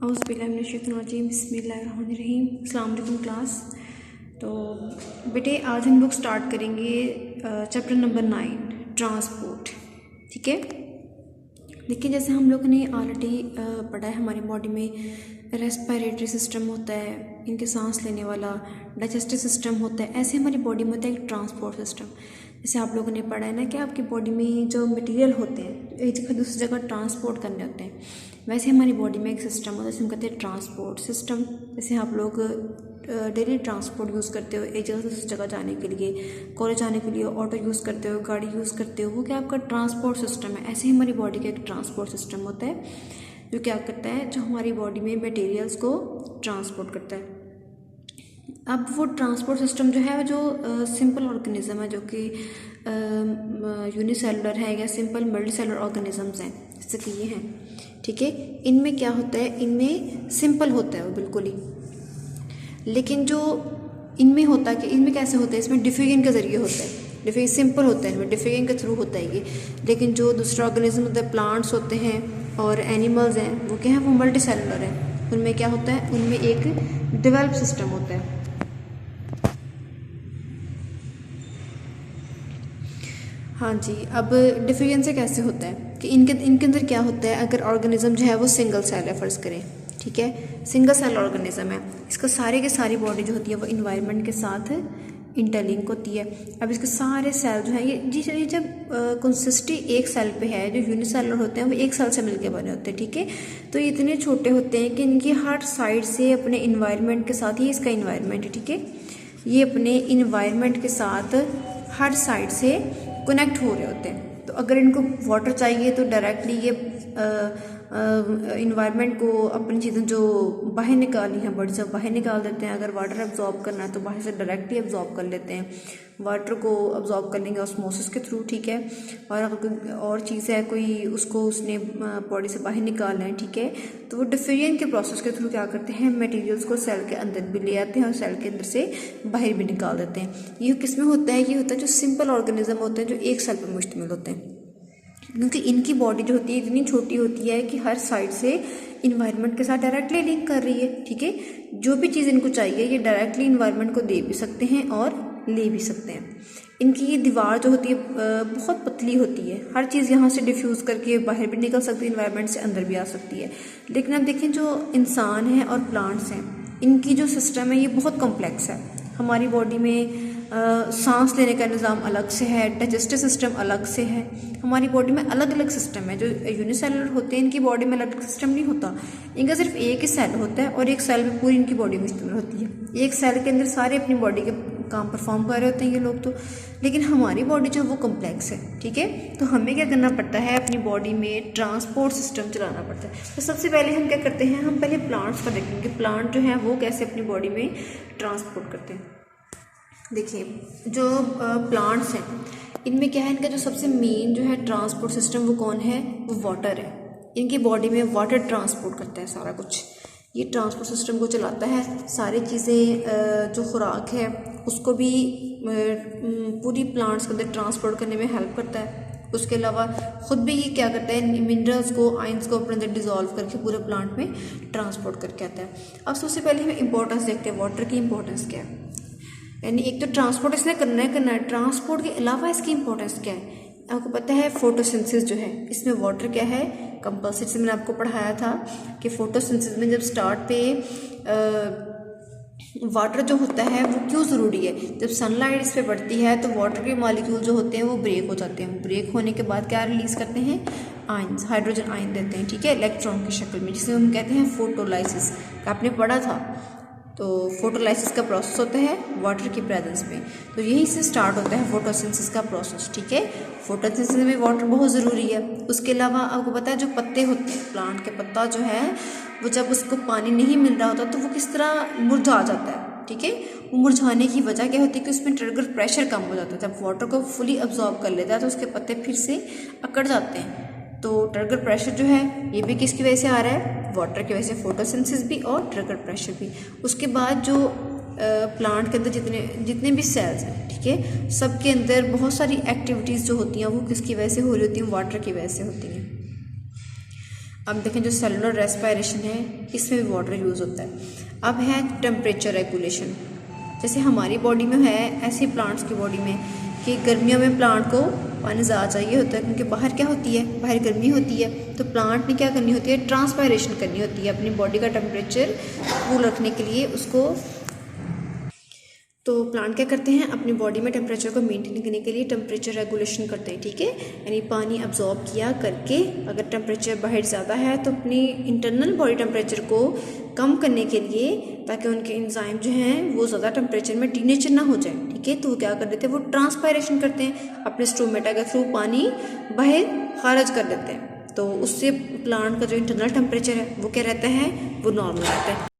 बिस्मिल्लाहिर्रहमानिर्रहीम। अस्सलाम वालेकुम क्लास। तो बेटे आज हम लोग स्टार्ट करेंगे चैप्टर नंबर 9 ट्रांसपोर्ट। ठीक है, देखिए जैसे हम लोग ने ऑलरेडी पढ़ा है, हमारी बॉडी में रेस्पिरेटरी सिस्टम होता है, इनके सांस लेने वाला, डाइजेस्टिव सिस्टम होता है, ऐसे हमारी बॉडी में होता है एक ट्रांसपोर्ट सिस्टम। जैसे आप लोगों ने पढ़ा है ना कि आपकी बॉडी में जो मटेरियल होते हैं एक जगह दूसरी जगह ट्रांसपोर्ट करने होते हैं, वैसे हमारी बॉडी में एक सिस्टम होता है जिसे हम कहते हैं ट्रांसपोर्ट सिस्टम। जैसे आप लोग डेली ट्रांसपोर्ट यूज़ करते हो एक जगह से दूसरी जगह जाने के लिए, कॉलेज जाने के लिए ऑटो यूज़ करते हो, गाड़ी यूज़ करते हो, वो क्या आपका ट्रांसपोर्ट सिस्टम है। ऐसे ही हमारी बॉडी का एक ट्रांसपोर्ट सिस्टम होता है जो क्या करता है, जो हमारी बॉडी में मटेरियल्स को ट्रांसपोर्ट करता है। अब वो ट्रांसपोर्ट सिस्टम जो है जो सिंपल ऑर्गेनिज्म है, जो कि यूनिसेलुलर है या सिंपल मल्टीसेलुलर ऑर्गेनिजम्स हैं, जैसे कि ये हैं। ठीक है, इनमें क्या होता है, इनमें सिंपल होता है वो बिल्कुल ही, लेकिन जो इनमें होता है कि इनमें कैसे होता है, इसमें डिफ्यूजन के ज़रिए होता है। डिफ्यूजन सिंपल होता है, इनमें डिफ्यूजन के थ्रू होता है ये। लेकिन जो दूसरा ऑर्गेनिज्म होता है, प्लांट्स होते हैं और एनिमल्स हैं, वो क्या है, वो मल्टी सेलुलर है। उनमें क्या होता है, उनमें एक डेवलप सिस्टम होता है। हाँ जी, अब डिफ्यूजन से कैसे होता है कि इनके अंदर क्या होता है, अगर ऑर्गेनिज्म जो है वो सिंगल सेल है फ़र्ज़ करें, ठीक है, सिंगल सेल ऑर्गेनिज्म है, इसका सारे के सारी बॉडी जो होती है वो इन्वायरमेंट के साथ इंटरलिंक होती है। अब इसके सारे सेल जो है ये जब कंसिस्टी एक सेल पे है, जो यूनिसेलुलर होते हैं वो एक सेल से मिलकर बने होते हैं। ठीक है, तो ये इतने छोटे होते हैं कि इनकी हर साइड से अपने इन्वायरमेंट के साथ, ये इसका इन्वायरमेंट है, ठीक है, ये अपने इन्वायरमेंट के साथ हर साइड से कनेक्ट हो रहे होते हैं। तो अगर इनको वाटर चाहिए तो डायरेक्टली ये इन्वायरमेंट को अपनी चीज़ें जो बाहर निकाली हैं बड़ी सब बाहर निकाल देते हैं। अगर वाटर एब्जॉर्ब करना है तो बाहर से डायरेक्टली एब्जॉर्ब कर लेते हैं, वाटर को एब्जॉर्ब कर लेंगे ऑस्मोसिस के थ्रू। ठीक है, और अगर कोई और चीज़ है, कोई उसको उसने बॉडी से बाहर निकालना है, ठीक है, तो वो डिफ्यूजन के प्रोसेस के थ्रू क्या करते हैं, मटेरियल्स को सेल के अंदर भी ले आते हैं और सेल के अंदर से बाहर भी निकाल देते हैं। ये किस में होता है, ये होता है जो सिंपल ऑर्गेनिज्म होते हैं, जो एक सेल पर मुश्तमिल होते हैं, क्योंकि इनकी बॉडी जो होती है इतनी छोटी होती है कि हर साइड से इन्वायरमेंट के साथ डायरेक्टली लिंक कर रही है। ठीक है, जो भी चीज़ इनको चाहिए ये डायरेक्टली इन्वायरमेंट को दे भी सकते हैं और ले भी सकते हैं। इनकी ये दीवार जो होती है बहुत पतली होती है, हर चीज़ यहाँ से डिफ्यूज़ करके बाहर भी निकल सकती है, इन्वायरमेंट से अंदर भी आ सकती है। लेकिन अब देखें जो इंसान हैं और प्लांट्स हैं, इनकी जो सिस्टम है ये बहुत कॉम्प्लेक्स है। हमारी बॉडी में सांस लेने का निज़ाम अलग से है, डाइजेस्टिव सिस्टम अलग से है, हमारी बॉडी में अलग अलग सिस्टम है। जो यूनिसेलुलर होते हैं इनकी बॉडी में अलग सिस्टम नहीं होता, इनका सिर्फ एक ही सेल होता है और एक सेल में पूरी इनकी बॉडी मुश्तमिल होती है। एक सेल के अंदर सारे अपनी बॉडी के काम परफॉर्म कर रहे होते हैं ये लोग तो, लेकिन हमारी बॉडी जो वो कम्प्लेक्स है। ठीक है, तो हमें क्या करना पड़ता है, अपनी बॉडी में ट्रांसपोर्ट सिस्टम चलाना पड़ता है। तो सबसे पहले हम क्या करते हैं, हम पहले प्लांट्स का देखेंगे, प्लांट जो है वो कैसे अपनी बॉडी में ट्रांसपोर्ट करते हैं। देखिए जो प्लांट्स हैं इनमें क्या है, इनका जो सबसे मेन जो है ट्रांसपोर्ट सिस्टम वो कौन है, वो वाटर है। इनकी बॉडी में वाटर ट्रांसपोर्ट करता है सारा कुछ, ये ट्रांसपोर्ट सिस्टम को चलाता है। सारी चीज़ें जो खुराक है उसको भी पूरी प्लांट्स के अंदर ट्रांसपोर्ट करने में हेल्प करता है। उसके अलावा ख़ुद भी ये क्या करता है, मिनरल्स को, आइंस को अपने अंदर डिज़ोल्व करके पूरे प्लांट में ट्रांसपोर्ट करके आता है। अब सबसे पहले हमें इंपॉर्टेंस देखते हैं, वाटर की इंपॉर्टेंस क्या है। यानी एक तो ट्रांसपोर्ट इसने करना है, ट्रांसपोर्ट के अलावा इसकी इंपॉर्टेंस क्या है। आपको पता है फोटोसिंथेसिस जो है इसमें वाटर क्या है, कंपल्सरी से मैंने आपको पढ़ाया था कि फोटोसिंथेसिस में जब स्टार्ट पे वाटर जो होता है वो क्यों ज़रूरी है। जब सनलाइट इस पर पड़ती है तो वाटर के मॉलिक्यूल जो होते हैं वो ब्रेक हो जाते हैं, ब्रेक होने के बाद क्या रिलीज़ करते हैं, आयंस, हाइड्रोजन आयन देते हैं, ठीक है, इलेक्ट्रॉन की शक्ल में, जिसे हम कहते हैं फोटोलाइसिस। आपने पढ़ा था, तो फोटोलाइसिस का प्रोसेस होता है वाटर की प्रेजेंस में, तो यहीं से स्टार्ट होता है फोटोसिंथेसिस का प्रोसेस। ठीक है, फोटोसिंथेसिस में वाटर बहुत ज़रूरी है। उसके अलावा आपको पता है जो पत्ते होते हैं, प्लांट के पत्ता जो है वो जब उसको पानी नहीं मिल रहा होता तो वो किस तरह मुरझा जाता है। ठीक है, वो मुरझाने की वजह क्या होती है कि उसमें ट्रिगर प्रेशर कम हो जाता है। जब वाटर को फुली अब्जॉर्ब कर लेता है तो उसके पत्ते फिर से अकड़ जाते हैं। तो ट्रिगर प्रेशर जो है ये भी किसकी वजह से आ रहा है, वाटर की वजह से, फोटोसिंथेसिस भी और ट्रिगर प्रेशर भी। उसके बाद जो प्लांट के अंदर जितने भी सेल्स हैं, ठीक है, सबके अंदर बहुत सारी एक्टिविटीज़ जो होती हैं वो किसकी वजह से हो रही होती हैं, वाटर की वजह से होती हैं। अब देखें जो सेलुलर रेस्पिरेशन है इसमें भी वाटर यूज़ होता है। अब है टेम्परेचर रेगुलेशन, जैसे हमारी बॉडी में है ऐसे प्लांट्स की बॉडी में कि गर्मियों में प्लांट को पानी ज़्यादा चाहिए होता है क्योंकि बाहर क्या होती है, बाहर गर्मी होती है, तो प्लांट ने क्या करनी होती है, ट्रांसपायरेशन करनी होती है अपनी बॉडी का टेम्परेचर कूल रखने के लिए उसको। तो प्लांट क्या करते हैं, अपनी बॉडी में टेम्परेचर को मेंटेन करने के लिए टेम्परेचर रेगुलेशन करते हैं, ठीक है। यानी पानी अब्जॉर्ब किया करके अगर टेम्परेचर बाहर ज़्यादा है तो अपनी इंटरनल बॉडी टेम्परेचर को कम करने के लिए, ताकि उनके एंजाइम जो हैं वो ज़्यादा टेम्परेचर में डीनेचर ना हो जाए, ठीक है, तो वो क्या कर देते हैं, वो ट्रांसपायरेशन करते हैं, अपने स्टोमेटा के थ्रू पानी बाहर खारिज कर देते हैं। तो उससे प्लांट का जो इंटरनल टेम्परेचर है वो क्या रहता है, वो नॉर्मल रहता है।